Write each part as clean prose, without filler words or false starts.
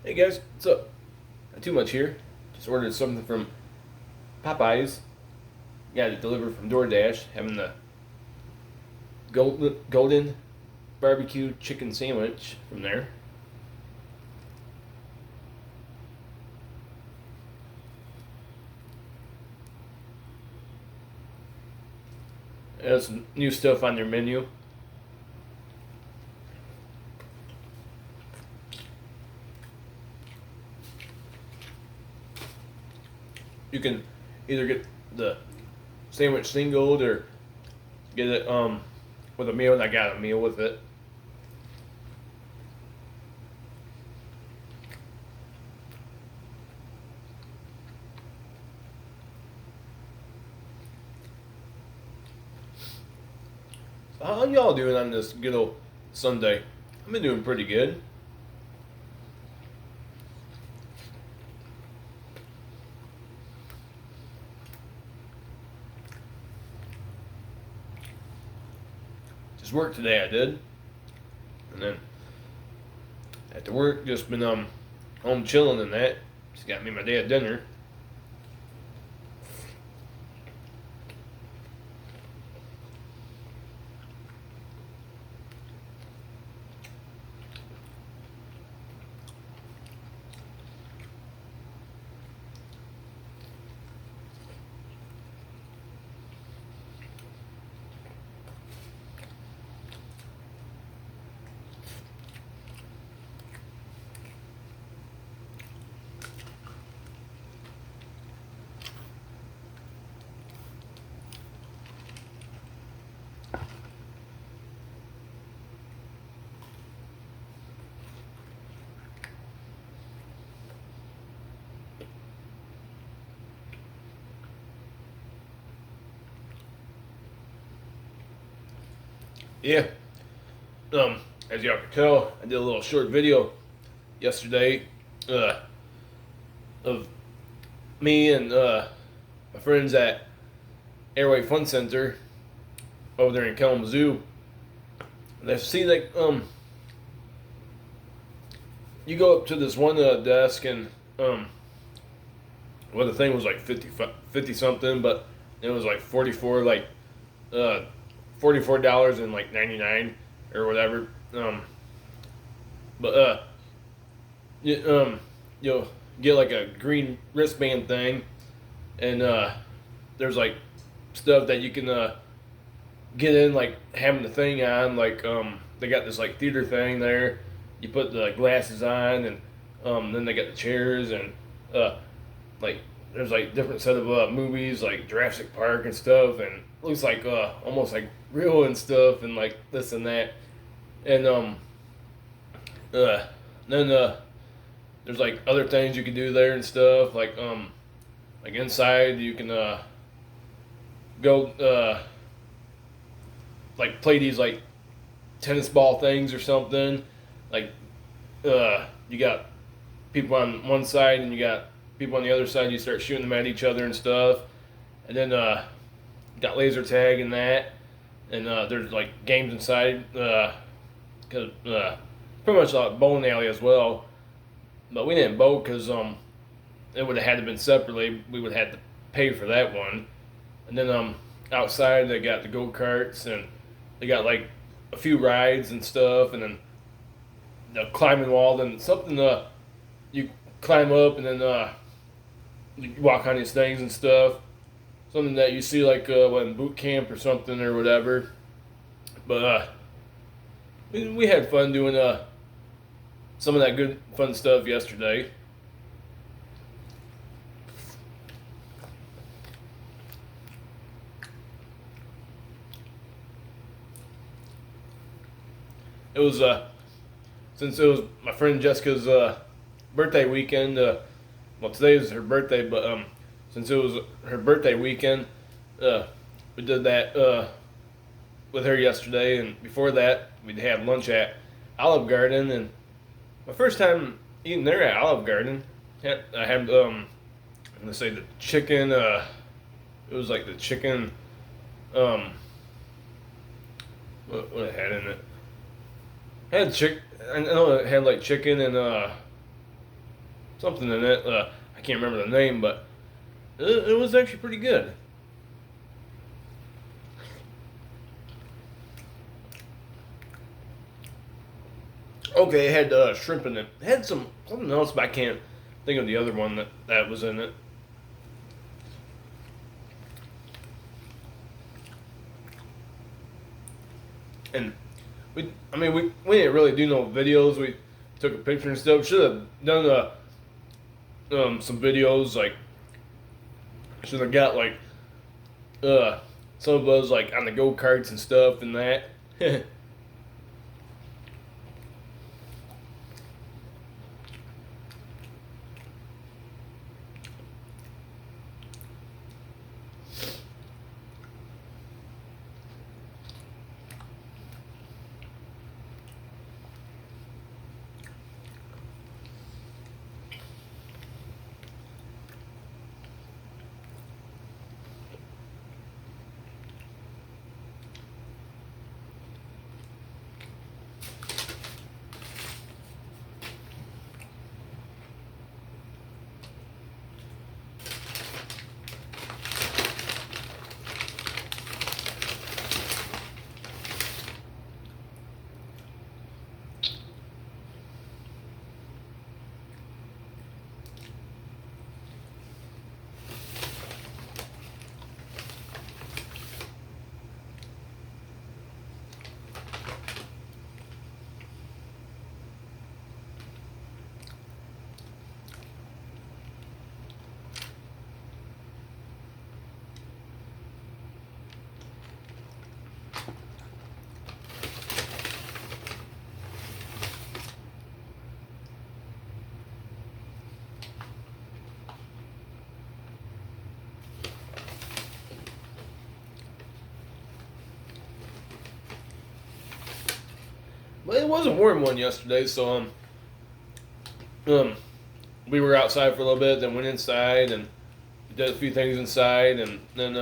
Hey guys, what's up? Not too much here. Just ordered something from Popeyes. Got it delivered from DoorDash. Having the golden barbecue chicken sandwich from there. There's some new stuff on their menu. You can either get the sandwich singled or get it with a meal, and I got a meal with it. So how y'all doing on this good old Sunday? I've been doing pretty good. Just work today, I did, and then after work, just been home chilling and that. Just got me my day at dinner. Yeah. As y'all can tell, I did a little short video yesterday uh, of me and my friends at Airway Fun Center over there in Kalamazoo. And I see like you go up to this one desk and well, the thing was like 50 something, but it was like 44 like uh $44 and like 99 or whatever. But you, you'll get like a green wristband thing, and there's like stuff that you can get in, like having the thing on. Like they got this like theater thing there. You put the glasses on, and then they got the chairs, and like there's like different set of movies like Jurassic Park and stuff, and it looks like almost like real and stuff, and like this and that, and then there's like other things you can do there and stuff, like inside you can go like play these like tennis ball things or something, like you got people on one side and you got people on the other side. You start shooting them at each other and stuff, and then got laser tag and that, and there's like games inside, cause pretty much like bowling alley as well. But we didn't bowl because it would have had to been separately. We would have had to pay for that one. And then outside they got the go karts, and they got like a few rides and stuff, and then the climbing wall, and something you climb up, and then you walk on these things and stuff. Something that you see like in boot camp or something or whatever. But we had fun doing some of that good fun stuff yesterday. It was since it was my friend Jessica's birthday weekend. Well, today is her birthday, but since it was her birthday weekend, we did that with her yesterday, and before that, we'd had lunch at Olive Garden, and my first time eating there at Olive Garden, I had I'm gonna say the chicken. It was like the chicken. What it had in it? It had chick. I know it had like chicken and something in it. I can't remember the name, but it was actually pretty good. Okay, it had shrimp in it. It had something else, but I can't think of the other one that was in it. And we didn't really do no videos. We took a picture and stuff. Should have done some videos. Like, should have got like some of those like on the go karts and stuff and that. But it was a warm one yesterday, so we were outside for a little bit, then went inside and did a few things inside, and then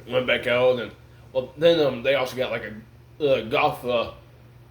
went back out, and well, then they also got like a golf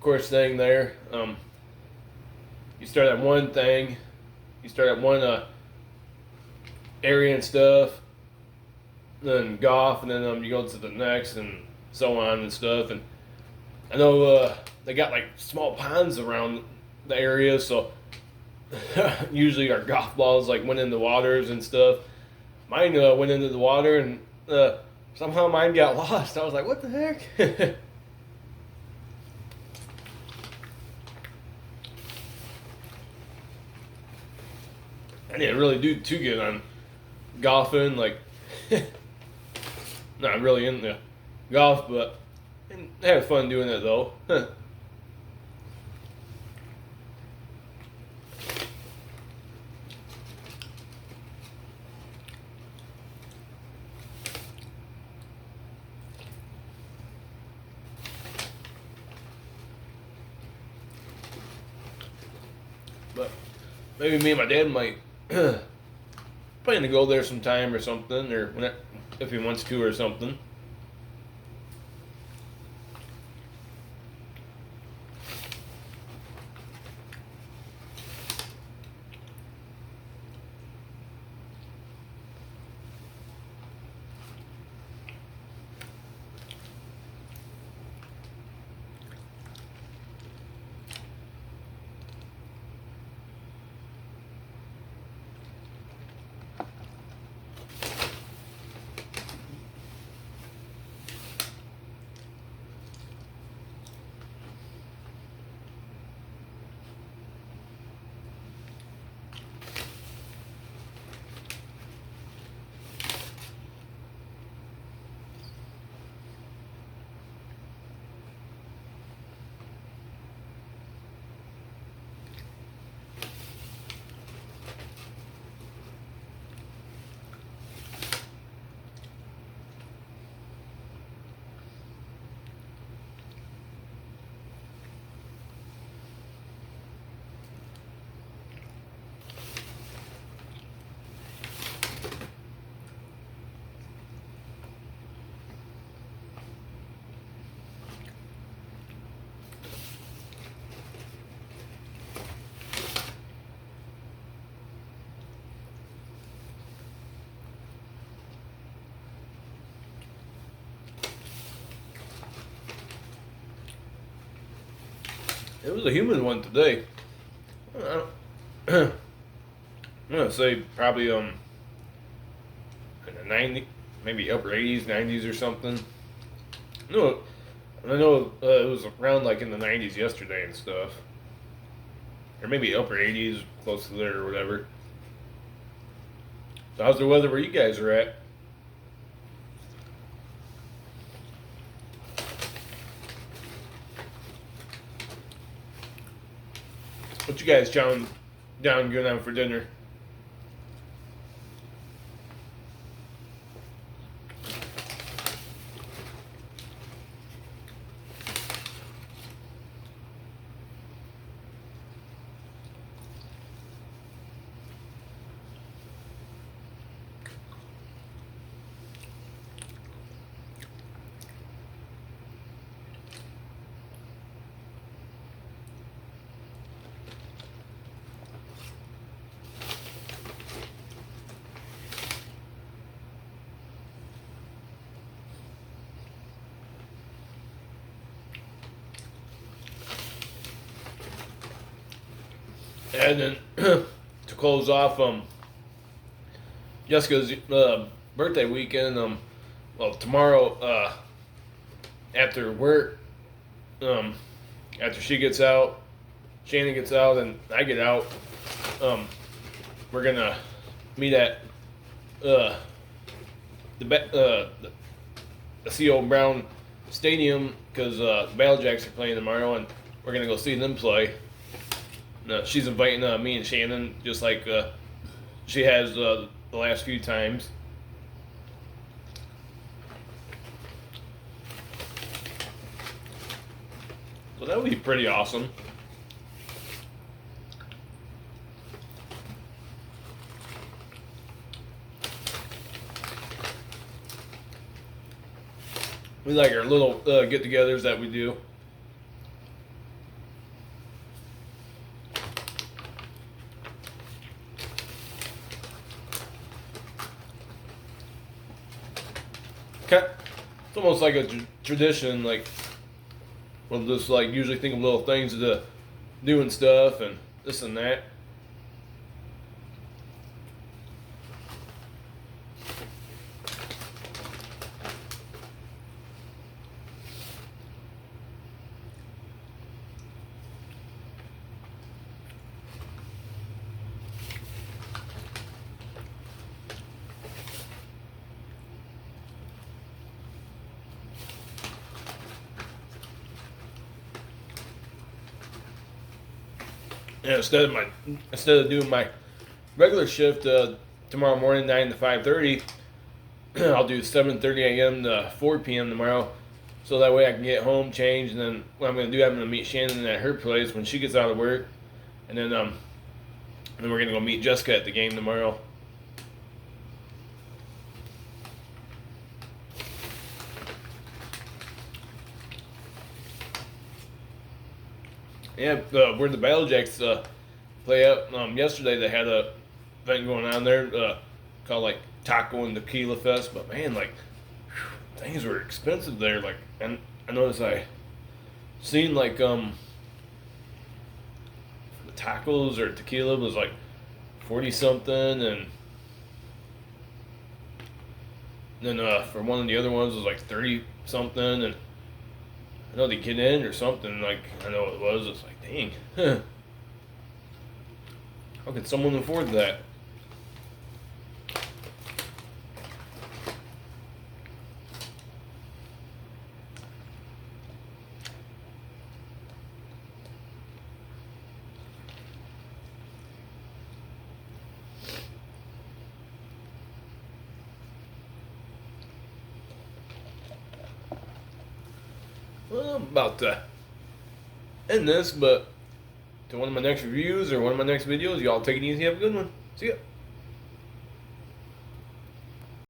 course thing there. You start at one thing, you start at one area and stuff, then golf, and then you go to the next, and so on and stuff. And I know they got like small ponds around the area, so usually our golf balls like went in the waters and stuff. Mine went into the water, and somehow mine got lost. I was like, what the heck? I didn't really do too good on golfing, like not really into golf, but I had fun doing it though. But maybe me and my dad might plan to go there sometime or something, or if he wants to or something. It was a humid one today. I'm gonna say probably in the 90, maybe upper 80s, 90s or something. No, I know it was around like in the 90s yesterday and stuff, or maybe upper 80s, close to there or whatever. So how's the weather where you guys are at? What you guys down going on for dinner? And then to close off Jessica's birthday weekend, well, tomorrow after work, after she gets out, Shannon gets out, and I get out, we're gonna meet at the CO Brown Stadium because the Battlejacks are playing tomorrow, and we're gonna go see them play. She's inviting me and Shannon, just like she has the last few times. So that would be pretty awesome. We like our little get-togethers that we do. It's almost like a tradition, like we'll just like usually think of little things to do and stuff and this and that. Yeah, instead of doing my regular shift tomorrow morning 9 to 5:30, I'll do 7:30 a.m. to 4 p.m. tomorrow, so that way I can get home, change, and then what I'm gonna do, I'm gonna meet Shannon at her place when she gets out of work, and then we're gonna go meet Jessica at the game tomorrow. Yeah, where the Battlejacks play up. Yesterday they had a thing going on there called like Taco and Tequila Fest. But man, like things were expensive there. Like, and I noticed I seen like the tacos or tequila was like 40 something, and then for one of the other ones was like 30 something, and I know they get in or something, like, I know what it was. It's like, dang. How could someone afford that? Well, I'm about to end this, but to one of my next reviews or one of my next videos, y'all take it easy, have a good one. See ya.